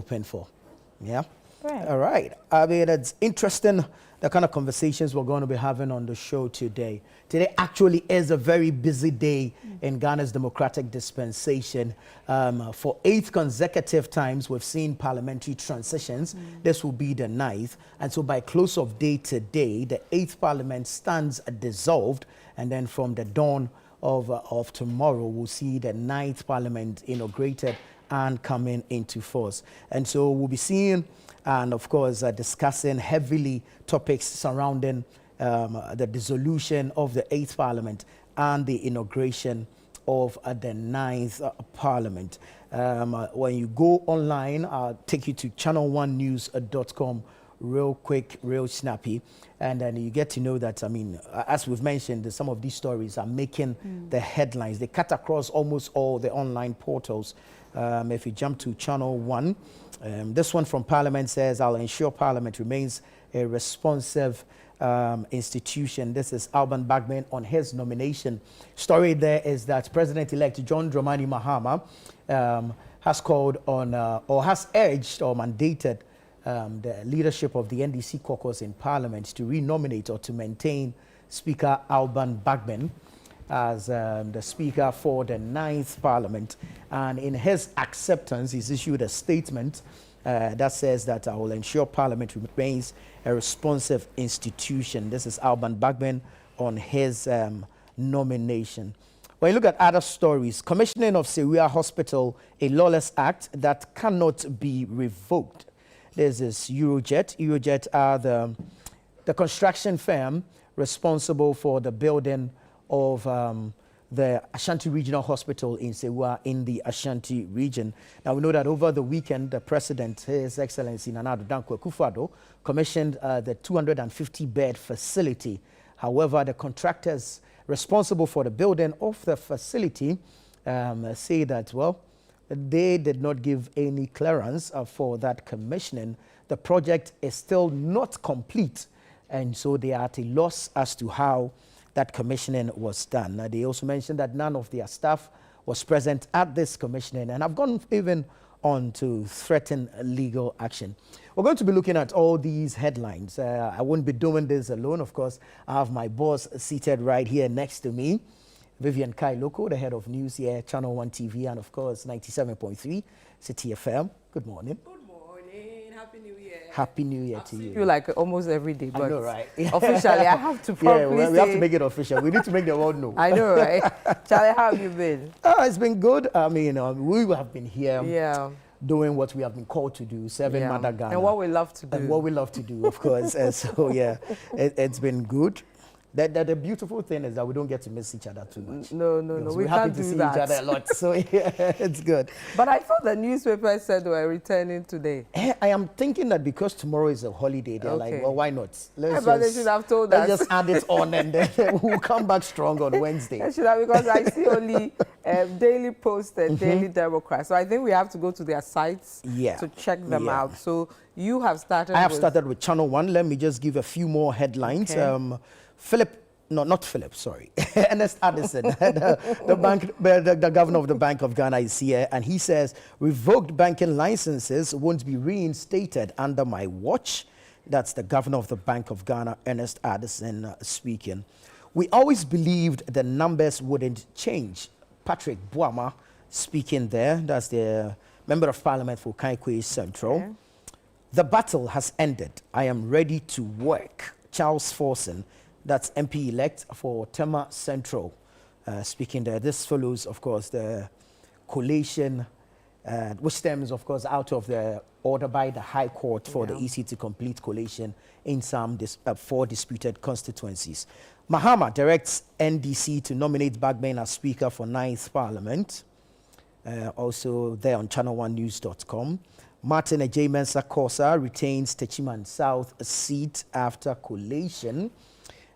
open for. Yeah. Right. All right. I mean, it's interesting the kind of conversations we're going to be having on the show today. Today actually is a very busy day in Ghana's democratic dispensation. For 8 consecutive times, we've seen parliamentary transitions. This will be the 9th. And so by close of day today, the 8th parliament stands dissolved. And then from the dawn of tomorrow, we'll see the 9th parliament inaugurated and coming into force. And so we'll be seeing and, of course, discussing heavily topics surrounding the dissolution of the 8th Parliament and the inauguration of the 9th Parliament. When you go online, I'll take you to ChannelOneNews.com real quick, real snappy, and then you get to know that, I mean, as we've mentioned, some of these stories are making the headlines. They cut across almost all the online portals. If you jump to Channel One, this one from Parliament says, I'll ensure Parliament remains a responsive institution. This is Alban Bagbin on his nomination. Story there is that President-elect John Dramani Mahama has called on, or has urged or mandated the leadership of the NDC caucus in Parliament to renominate or to maintain Speaker Alban Bagbin as the Speaker for the 9th Parliament. And in his acceptance, he's issued a statement that says that I will ensure Parliament remains a responsive institution. This is Alban Bagbin on his nomination. When you look at other stories, commissioning of Syria Hospital, a lawless act that cannot be revoked. There's this Eurojet. Eurojet are the construction firm responsible for the building of the Ashanti Regional Hospital in Sewa in the Ashanti region. Now, we know that over the weekend, the President, His Excellency Nana Addo Dankwa Akufo-Addo, commissioned the 250-bed facility. However, the contractors responsible for the building of the facility say that, well, they did not give any clearance for that commissioning. The project is still not complete, and so they are at a loss as to how that commissioning was done. They also mentioned that none of their staff was present at this commissioning, and have gone even on to threaten legal action. We're going to be looking at all these headlines. I won't be doing this alone. Of course, I have my boss seated right here next to me, Vivian Kailoko, the head of news here at Channel One TV, and of course 97.3 City FM. Good morning. Good morning. Happy New Year. Happy New Year to you. I feel like almost every day, but I know, right? officially I have to probably we have to make it official. We need to make the world know. I know, right? Charlie, how have you been? It's been good. I mean, we have been here doing what we have been called to do, serving Mother Ghana. And what we love to do. And what we love to do, of course. So, yeah, it's been good. The beautiful thing is that we don't get to miss each other too much. No. We're happy to see each other a lot. So, yeah, it's good. But I thought the newspaper said they were returning today. I am thinking that because tomorrow is a holiday, they're like, well, why not? But they should have told us. Let's just add it on and then we'll come back strong on Wednesday. They should have, because I see only Daily Post and Daily Democrat. So I think we have to go to their sites to check them out. So you have started I have started with Channel One. Let me just give a few more headlines. Okay. Ernest Addison, the governor of the Bank of Ghana is here, and he says revoked banking licenses won't be reinstated under my watch. That's the governor of the Bank of Ghana, Ernest Addison, speaking. We always believed the numbers wouldn't change. Patrick Boama speaking there. That's the member of parliament for Kaikwe Central. Okay. The battle has ended. I am ready to work. Charles Forson, that's MP-elect for Tema Central, speaking there. This follows, of course, the collation, which stems, of course, out of the order by the High Court for the EC to complete collation in some 4 disputed constituencies. Mahama directs NDC to nominate Bagbin as Speaker for 9th Parliament. Also there on ChannelOneNews.com. Martin J. Mensah Kosa retains Techiman South seat after collation.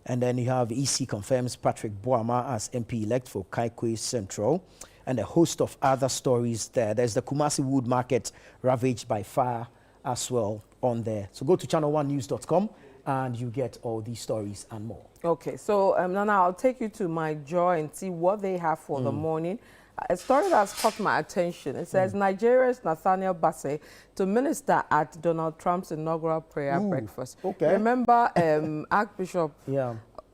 And then you have EC confirms Patrick Boama as MP-elect for Kaikwe Central. And a host of other stories there. There's the Kumasi Wood Market ravaged by fire as well on there. So go to ChannelOneNews.com and you get all these stories and more. Okay, so Nana, I'll take you to My Joy and see what they have for the morning. a story that's caught my attention. It says Nigeria's Nathaniel Bassey to minister at Donald Trump's inaugural prayer breakfast. Okay. Remember Archbishop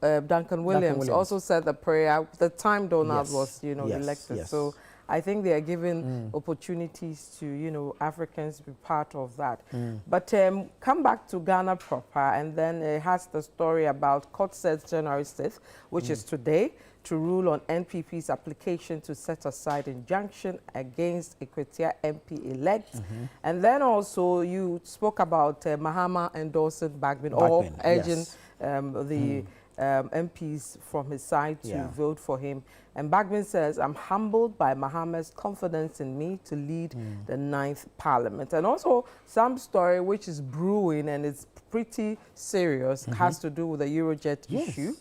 Duncan Williams also said the prayer the time Donald was, elected. So I think they are giving opportunities to, Africans to be part of that. But come back to Ghana proper, and then it has the story about court sets January 6th, which is today, to rule on NPP's application to set aside injunction against Equatorial MP-elect. And then also you spoke about Mahama endorsing Bagbin, or urging the MPs from his side to vote for him. And Bagbin says, I'm humbled by Mahama's confidence in me to lead the 9th Parliament. And also some story which is brewing and it's pretty serious, has to do with the Eurojet issue.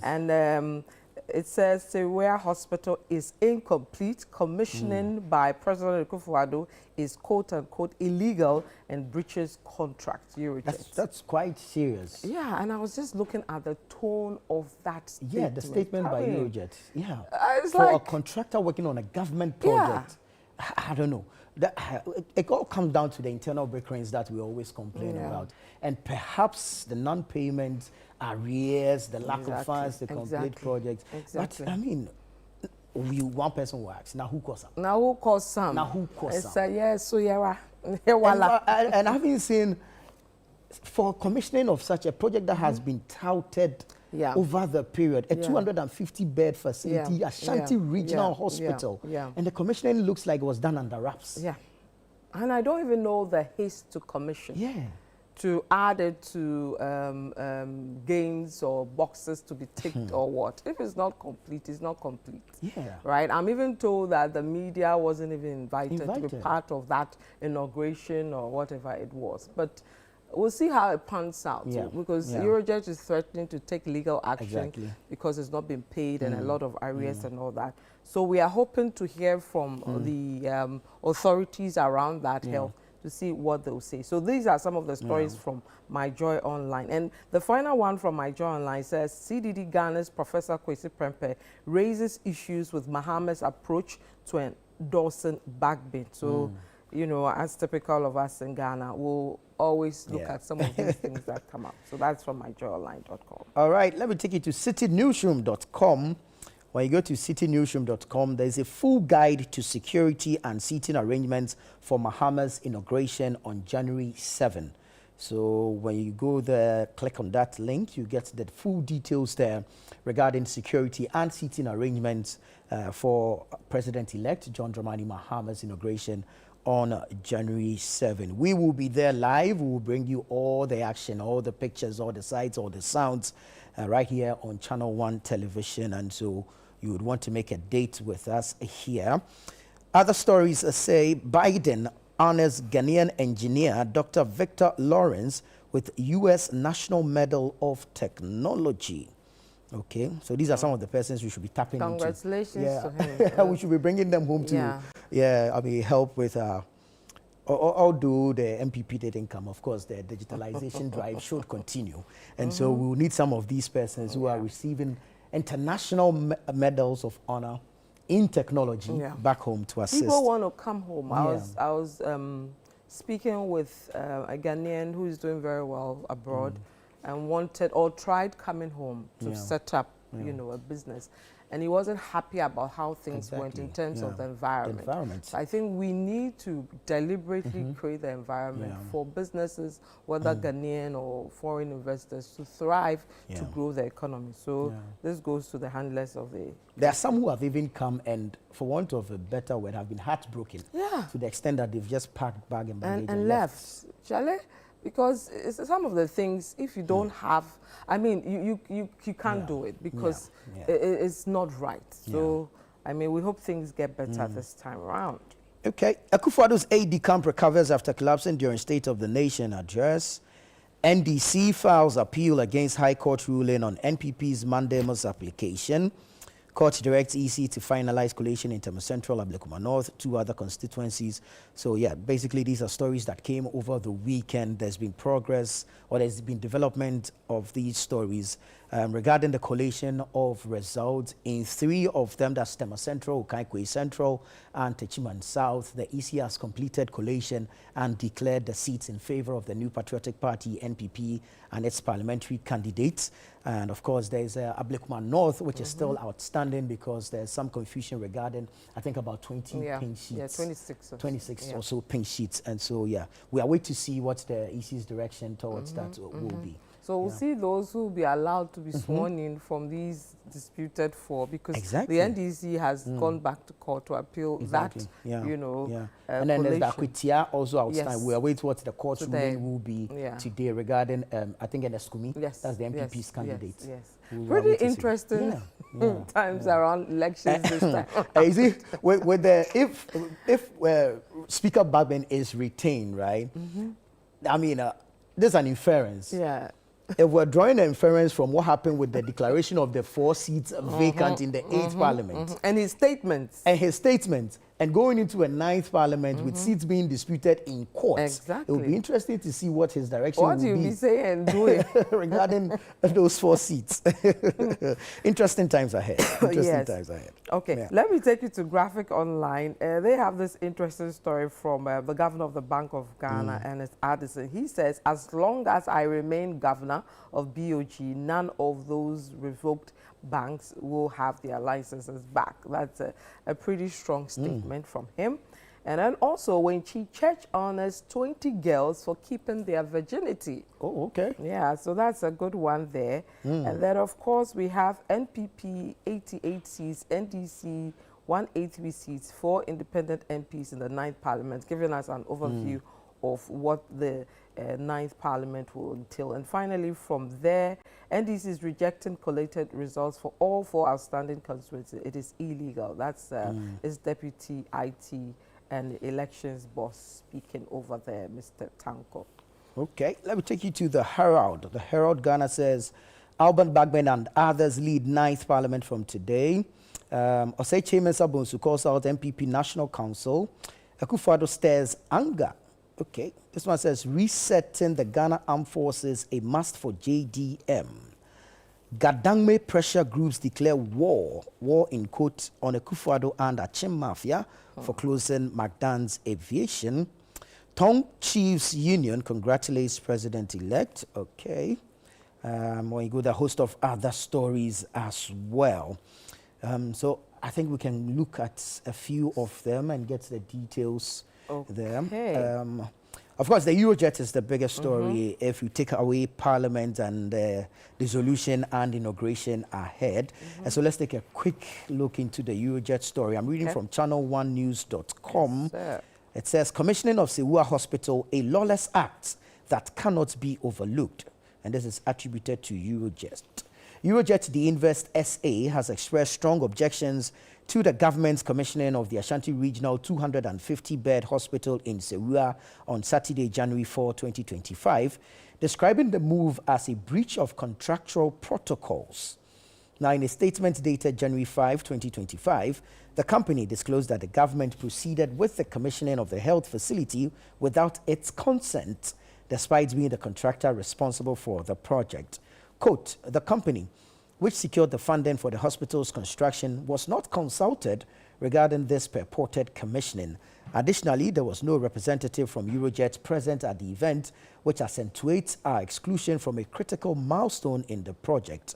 And it says Seria Hospital is incomplete. Commissioning by President Akufo-Addo is quote-unquote illegal and breaches contract. That's quite serious. Yeah, and I was just looking at the tone of that statement. Yeah, the statement by Eurojet. Yeah. It's For like a contractor working on a government project, I don't know. It all comes down to the internal bickerings that we always complain about. And perhaps the non-payment, arrears, the lack of funds to complete projects. But, I mean, one person works. Now who calls some? Now who calls some? Now who calls some? Yes, so yeah. And having seen, for commissioning of such a project that has been touted over the period, a 250-bed facility, Ashanti Regional Hospital, and the commissioning looks like it was done under wraps. Yeah, and I don't even know the haste to commission. Yeah. To add it to games or boxes to be ticked or what. If it's not complete, it's not complete. Yeah. Right? I'm even told that the media wasn't even invited to be part of that inauguration or whatever it was. But we'll see how it pans out. Because Eurojet is threatening to take legal action because it's not been paid and a lot of arrears and all that. So we are hoping to hear from the authorities around that health to see what they'll say. So these are some of the stories from My Joy Online. And the final one from My Joy Online says, CDD Ghana's Professor Kwesi Prempeh raises issues with Mahama's approach to endorsing Bagbin. So, as typical of us in Ghana, we'll always look at some of these things that come up. So that's from myjoyonline.com. All right, let me take you to citynewsroom.com. When you go to citynewsroom.com, there's a full guide to security and seating arrangements for Mahama's inauguration on January 7. So when you go there, click on that link, you get the full details there regarding security and seating arrangements for President-elect John Dramani Mahama's inauguration on January 7. We will be there live. We will bring you all the action, all the pictures, all the sights, all the sounds right here on Channel One television. And so you would want to make a date with us here. Other stories say Biden honors Ghanaian engineer Dr. Victor Lawrence with U.S. National Medal of Technology. Okay, so these are some of the persons we should be tapping into. Congratulations to him. We should be bringing them home to, help with, although the MPP didn't come, of course, the digitalization drive should continue. And so we will need some of these persons who are receiving international medals of honor in technology back home to assist. People want to come home. I was speaking with a Ghanaian who is doing very well abroad and wanted or tried coming home to set up, a business. And he wasn't happy about how things went in terms of the environment. So I think we need to deliberately create the environment for businesses, whether Ghanaian or foreign investors, to thrive, to grow the economy. So this goes to the handlers of the... There are some who have even come and, for want of a better word, have been heartbroken to the extent that they've just packed bag and baggage and left. Shall Because it's some of the things, if you don't have, I mean, you can't do it because it's not right. So, I mean, we hope things get better this time around. Okay. Akufo-Addo's AD camp recovers after collapsing during State of the Nation address. NDC files appeal against High Court ruling on NPP's mandamus application. Court directs EC to finalize collation in Tema Central, Ablekuma North, 2 other constituencies. So yeah, basically these are stories that came over the weekend. There's been progress, or there's been development of these stories regarding the collation of results in 3 of them. That's Tema Central, Okaikwe Central, and Techiman South. The EC has completed collation and declared the seats in favor of the New Patriotic Party, NPP, and its parliamentary candidates. And of course, there's Ablekuma North, which is still outstanding because there's some confusion regarding, I think, about 20 pink sheets. Yeah, 26. 26 or so pink sheets. And so, yeah, we are waiting to see what the EC's direction towards that will be. So we'll see those who will be allowed to be sworn in from these disputed 4, because the NDC has gone back to court to appeal that, you know. And then there's the Akwitia also outstanding. Yes. We are waiting what the court's ruling will be today regarding, I think, Eskumi. Yes. That's the MPP's candidate. Yes. Pretty interesting times around elections this time. You see, with the, if Speaker Bagbin is retained, right? I mean, there's an inference. Yeah. If we're drawing an inference from what happened with the declaration of the 4 seats vacant in the 8th parliament. And his statements. And going into a 9th parliament with seats being disputed in court. Exactly. It will be interesting to see what his direction will be. What you be saying and doing. regarding those 4 seats. Interesting times ahead. Times ahead. Okay, let me take you to Graphic Online. They have this interesting story from the governor of the Bank of Ghana, and it's Addison. He says, as long as I remain governor of BOG, none of those revoked banks will have their licenses back. That's a pretty strong statement from him. And then also, when Church honors 20 girls for keeping their virginity. Oh, okay. Yeah, so that's a good one there. And then, of course, we have NPP 88 seats, NDC 183 seats, 4 independent MPs in the 9th Parliament, giving us an overview of what the 9th Parliament will entail. And finally, from there, NDC is rejecting collated results for all 4 outstanding constituencies. It is illegal. That's its deputy IT and elections boss speaking over there, Mr. Tanko. Okay, let me take you to the Herald. The Herald Ghana says, Alban, Bagbin and others lead 9th Parliament from today. Osei Chairman Sabonsu calls out MPP National Council. Akufo-Addo stirs anger. Okay, this one says, resetting the Ghana Armed Forces a must for JDM. Gadangme pressure groups declare war in quote, on Akufo-Addo and Achim Mafia for closing McDonald's aviation. Tong Chiefs Union congratulates President-elect. Okay. When you go, the host of other stories as well. So I think we can look at a few of them and get the details there. Of course, the Eurojet is the biggest story if you take away Parliament and dissolution and inauguration ahead. And so let's take a quick look into the Eurojet story. I'm reading from ChannelOneNews.com. Yes, it says, commissioning of Sewua Hospital, a lawless act that cannot be overlooked. And this is attributed to Eurojet. Eurojet, the Invest SA, has expressed strong objections to the government's commissioning of the Ashanti Regional 250-bed hospital in Sewua on Saturday, January 4, 2025, describing the move as a breach of contractual protocols. Now, in a statement dated January 5, 2025, the company disclosed that the government proceeded with the commissioning of the health facility without its consent, despite being the contractor responsible for the project. Quote, the company, which secured the funding for the hospital's construction, was not consulted regarding this purported commissioning. Additionally, there was no representative from Eurojet present at the event, which accentuates our exclusion from a critical milestone in the project.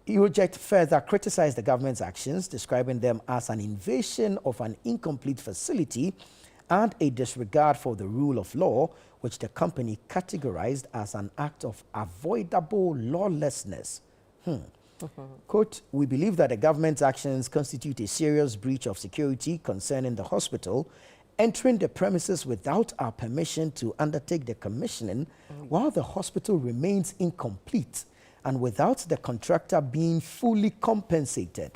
Eurojet further criticized the government's actions, describing them as an invasion of an incomplete facility and a disregard for the rule of law, which the company categorized as an act of avoidable lawlessness. Quote, we believe that the government's actions constitute a serious breach of security concerning the hospital, entering the premises without our permission to undertake the commissioning while the hospital remains incomplete and without the contractor being fully compensated,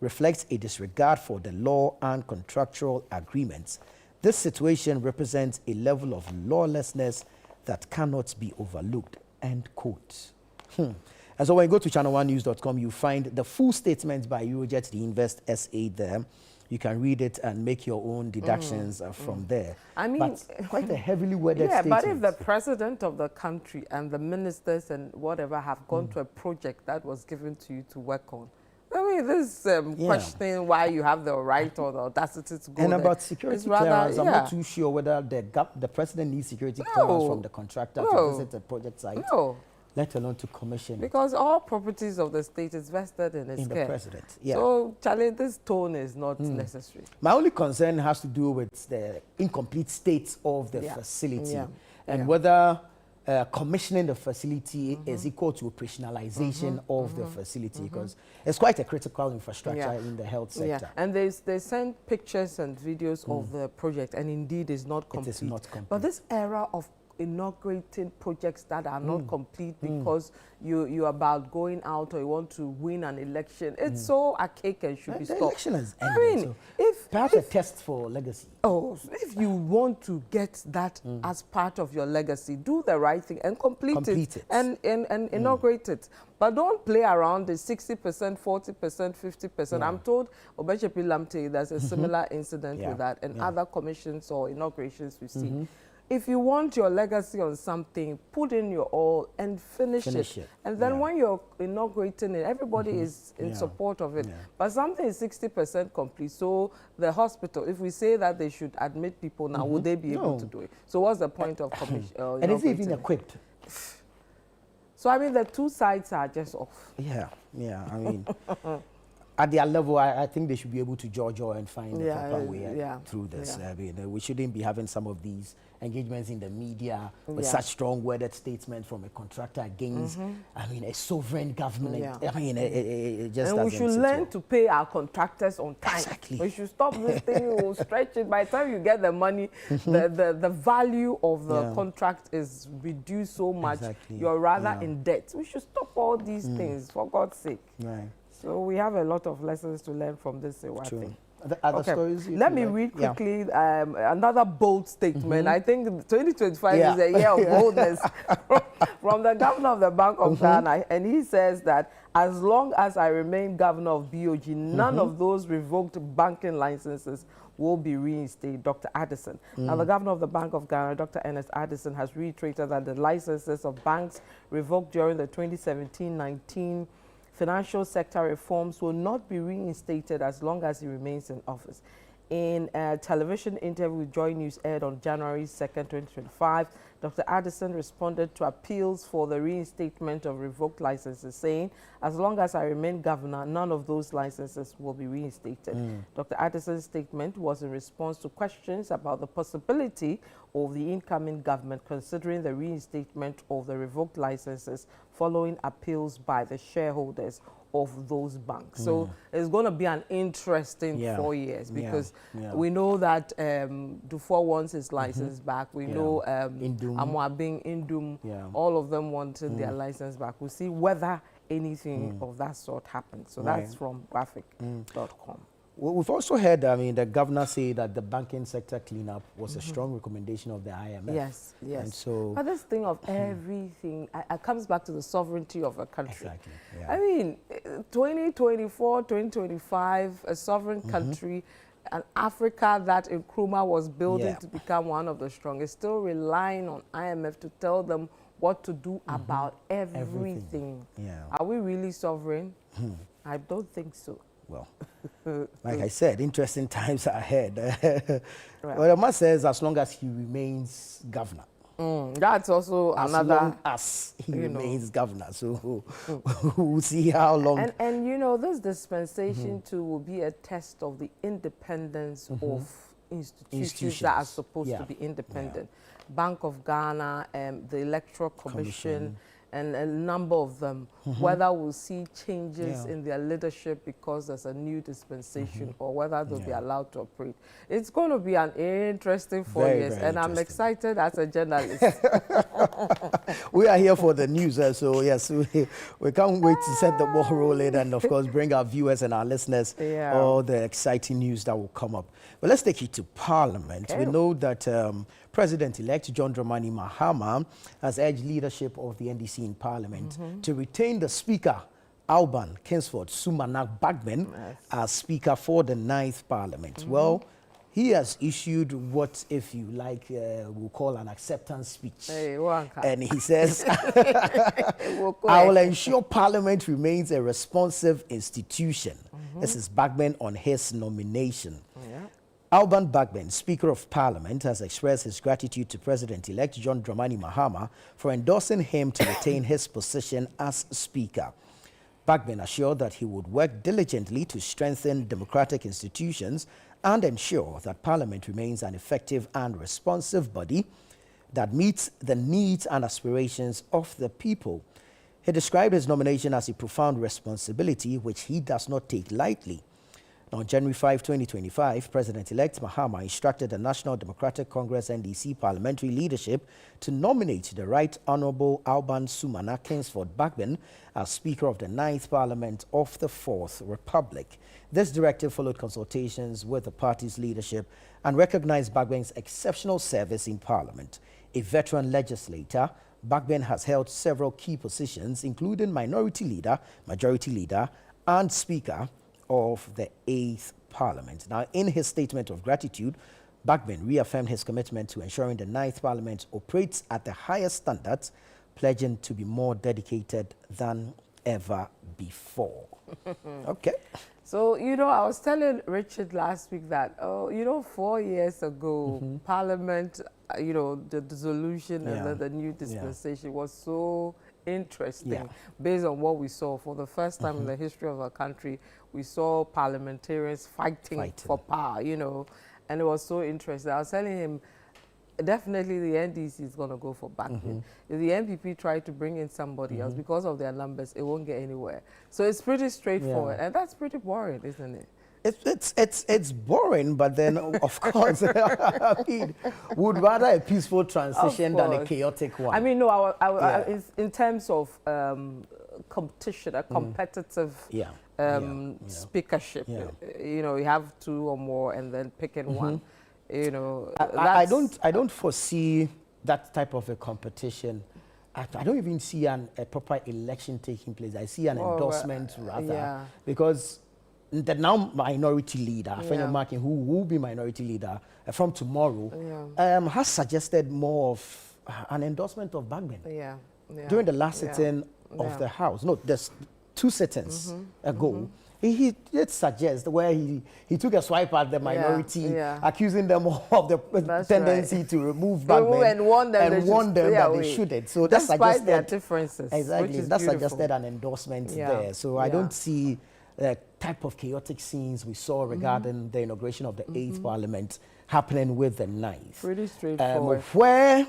reflects a disregard for the law and contractual agreements. This situation represents a level of lawlessness that cannot be overlooked, end quote. And so when you go to ChannelOneNews.com, you find the full statement by Eurojet, the Invest SA there. You can read it and make your own deductions from there. I mean, but quite a heavily worded statement. But if the president of the country and the ministers and whatever have gone to a project that was given to you to work on, I mean, this questioning why you have the right or the audacity to go and there. About security clearance, I'm not too sure whether the president needs security clearance from the contractor to visit the project site. No. Let alone to commission because all properties of the state is vested in his care. The president, yeah. So, Charlie, this tone is not necessary. My only concern has to do with the incomplete state of the facility and whether commissioning the facility is equal to operationalization of the facility because it's quite a critical infrastructure in the health sector. And they send pictures and videos of the project, and indeed it's not complete. It is not complete. But this era of inaugurating projects that are not complete because you're about going out or you want to win an election. It's so archaic and should be stopped. The election has ended. I mean, so perhaps a test for legacy. Oh, if you want to get that as part of your legacy, do the right thing and complete it. And inaugurate it. But don't play around the 60%, 40%, 50%. I'm told Obechepi Lamte, there's a similar incident with that and other commissions or inaugurations we see. If you want your legacy on something, put in your all and finish it. And then when you're inaugurating it, everybody is in support of it. But something is 60% complete. So the hospital, if we say that they should admit people now, would they be able to do it? So what's the point of commission? And is it even equipped? So I mean, the two sides are just off. Yeah. I mean, at their level, I think they should be able to judge and find the proper way through this. I mean, we shouldn't be having some of these engagements in the media with such strong worded statements from a contractor against, I mean, a sovereign government. I mean, it just doesn't. And we should learn to pay our contractors on time. Exactly. We should stop this thing, we'll stretch it. By the time you get the money, the value of the contract is reduced so much, you're rather in debt. We should stop all these things, for God's sake. Right. So we have a lot of lessons to learn from this thing. Other stories Let me read quickly another bold statement. I think 2025 is a year of boldness from the governor of the Bank of Ghana. And he says that as long as I remain governor of BOG, none of those revoked banking licenses will be reinstated, Dr. Addison. Now, the governor of the Bank of Ghana, Dr. Ernest Addison, has reiterated that the licenses of banks revoked during the 2017-19 financial sector reforms will not be reinstated as long as he remains in office. In a television interview with Joy News aired on January 2nd, 2025, Dr. Addison responded to appeals for the reinstatement of revoked licenses, saying, as long as I remain governor, none of those licenses will be reinstated. Dr. Addison's statement was in response to questions about the possibility of the incoming government considering the reinstatement of the revoked licenses following appeals by the shareholders of those banks. So it's going to be an interesting 4 years because we know that Dufour wants his license back. We know Amoabing, Indum, all of them wanted their license back. We'll see whether anything of that sort happens. So that's from graphic.com. We've also heard, I mean, the governor say that the banking sector cleanup was a strong recommendation of the IMF. Yes. And so, but this thing of everything comes back to the sovereignty of a country. Exactly. I mean, 2024, 2025, a sovereign country, and Africa that Nkrumah was building to become one of the strongest, still relying on IMF to tell them what to do about everything. Are we really sovereign? I don't think so. Well, like I said, interesting times are ahead. Well, the man says as long as he remains governor. That's also another. As long as he remains governor. So we'll see how long. And you know, this dispensation too will be a test of the independence of institutions that are supposed to be independent. Bank of Ghana, the Electoral Commission, and a number of them, whether we'll see changes in their leadership because there's a new dispensation or whether they'll be allowed to operate. It's going to be an interesting 4 years, and I'm excited as a journalist. We are here for the news, so yes, we can't wait to set the ball rolling and, of course, bring our viewers and our listeners all the exciting news that will come up. But let's take you to Parliament. We know that President-elect John Dramani Mahama has urged leadership of the NDC in Parliament to retain the Speaker, Alban Kingsford Sumanak Bagbin, as Speaker for the 9th Parliament. Well, he has issued what, if you like, we'll call an acceptance speech. And he says, I will ensure Parliament remains a responsive institution. This is Bagbin on his nomination. Alban Bagbin, Speaker of Parliament, has expressed his gratitude to President-elect John Dramani Mahama for endorsing him to retain his position as Speaker. Bagbin assured that he would work diligently to strengthen democratic institutions and ensure that Parliament remains an effective and responsive body that meets the needs and aspirations of the people. He described his nomination as a profound responsibility which he does not take lightly. On January 5, 2025, President-elect Mahama instructed the National Democratic Congress NDC parliamentary leadership to nominate the Right Honourable Alban Sumana Kingsford Bagbin as Speaker of the 9th Parliament of the 4th Republic. This directive followed consultations with the party's leadership and recognized Bagbin's exceptional service in Parliament. A veteran legislator, Bagbin has held several key positions, including Minority Leader, Majority Leader, and Speaker of the 8th Parliament. Now, in his statement of gratitude, Bagbin reaffirmed his commitment to ensuring the 9th Parliament operates at the highest standards, pledging to be more dedicated than ever before. Okay. So, you know, I was telling Richard last week that, 4 years ago, Parliament, the dissolution and then the new dispensation was so interesting based on what we saw. For the first time in the history of our country, we saw parliamentarians fighting for power, and it was so interesting. I was telling him, definitely the NDC is going to go for Bagbin. If the NPP try to bring in somebody else, because of their numbers, it won't get anywhere. So it's pretty straightforward, and that's pretty boring, isn't it? It's boring, but then of course, I mean, would rather a peaceful transition than a chaotic one. I mean, no, I in terms of competition, a competitive speakership. You have 2 or more, and then picking one. I don't foresee that type of a competition. I don't even see a proper election taking place. I see an endorsement rather, because the now minority leader, Fenyo Markin, who will be minority leader from tomorrow, has suggested more of an endorsement of Bagbin. During the last sitting of the House, no, there's 2 sittings ago, he did suggest where he took a swipe at the minority, accusing them of the tendency to remove Bagbin and warn them that they shouldn't. So that suggested their differences. Exactly, that beautiful. Suggested an endorsement there. So I don't see the type of chaotic scenes we saw regarding the inauguration of the 8th Parliament happening with the 9th. Pretty straightforward. Where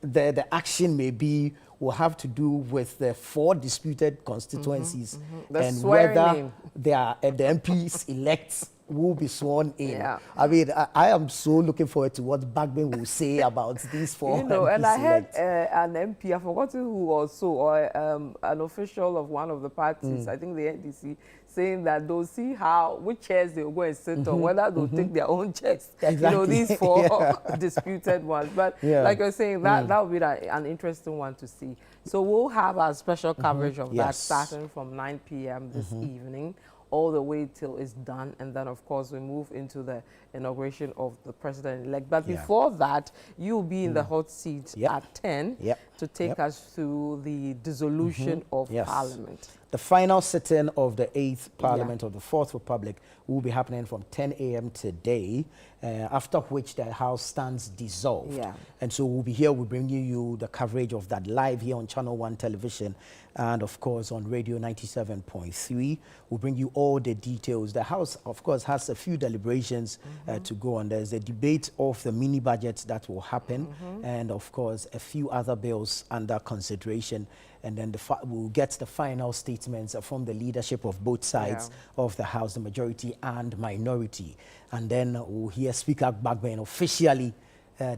the action may be will have to do with the 4 disputed constituencies and whether the MPs elects will be sworn in. I mean, I am so looking forward to what Bagbin will say about these 4 MPs and I heard an MP, I forgot who also, or an official of one of the parties, I think the NDC, saying that they'll see which chairs they'll go and sit on, whether they'll take their own chairs. These 4 disputed ones. But like you're saying, that would be an interesting one to see. So we'll have our special coverage of that starting from 9 p.m. this evening, all the way till it's done. And then, of course, we move into the inauguration of the president-elect. But before that, you'll be in the hot seat at 10 to take us through the dissolution of Parliament. The final sitting of the 8th Parliament of the 4th Republic will be happening from 10 a.m. today, after which the House stands dissolved. And so we'll be here, we'll bring you the coverage of that live here on Channel One television and, of course, on Radio 97.3. We'll bring you all the details. The House, of course, has a few deliberations to go on. There's a debate of the mini budget that will happen and, of course, a few other bills under consideration. And then we'll get the final statements from the leadership of both sides of the House, the majority and minority. And then we'll hear Speaker Bagbin officially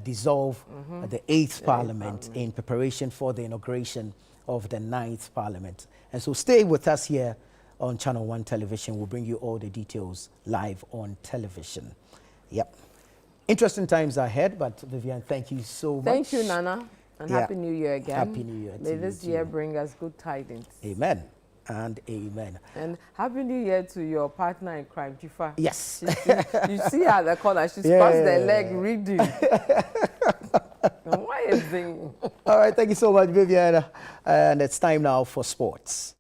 dissolve the 8th Parliament in preparation for the inauguration of the 9th Parliament. And so stay with us here on Channel One television. We'll bring you all the details live on television. Interesting times ahead, but Vivian, thank you so much. Thank you, Nana, and Happy New Year again. Happy New Year. May this year bring us good tidings. Amen. And amen. And Happy New Year to your partner in crime, Jifa. Yes. You see her at the corner. She's crossed the leg reading. Why is it? All right. Thank you so much, Vivian. And it's time now for sports.